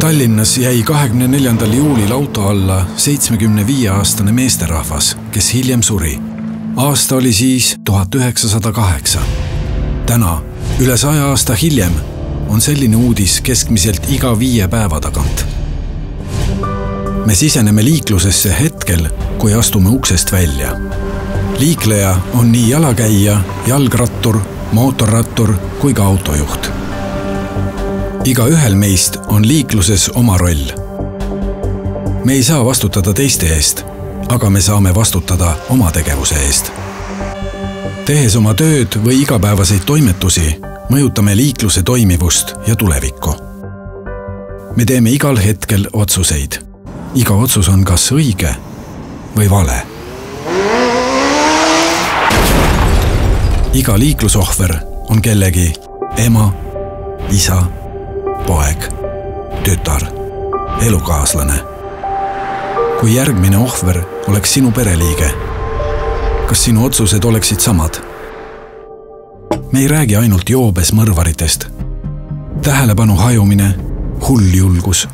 Tallinnas jäi 24. juulil auto alla 75-aastane meesterahvas, kes hiljem suri. Aasta oli siis 1908. Täna, üle 100 aasta hiljem, on selline uudis keskmiselt iga 5 päeva tagant. Me siseneme liiklusesse hetkel, kui astume uksest välja. Liikleja on nii jalakäija, jalgrattur, mootorrattur kui ka autojuht. Iga ühel meist on liikluses oma roll. Me ei saa vastutada teiste eest, aga me saame vastutada oma tegevuse eest. Tehes oma tööd või igapäevaseid toimetusi, mõjutame liikluse toimivust ja tulevikku. Me teeme igal hetkel otsuseid. Iga otsus on kas õige või vale. Iga liiklusohver on kellegi ema, isa, poeg, tütar, elukaaslane. Kui järgmine ohver oleks sinu pereliige, kas sinu otsused oleksid samad? Me ei räägi ainult joobes mõrvaritest. Tähelepanu hajumine, hulljulgus,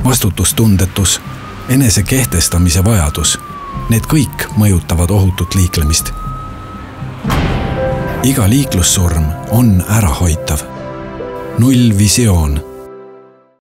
vastutustundetus, enese kehtestamise vajadus. Need kõik mõjutavad ohutut liiklemist. Iga liiklussurm on ärahoitav. Null visioon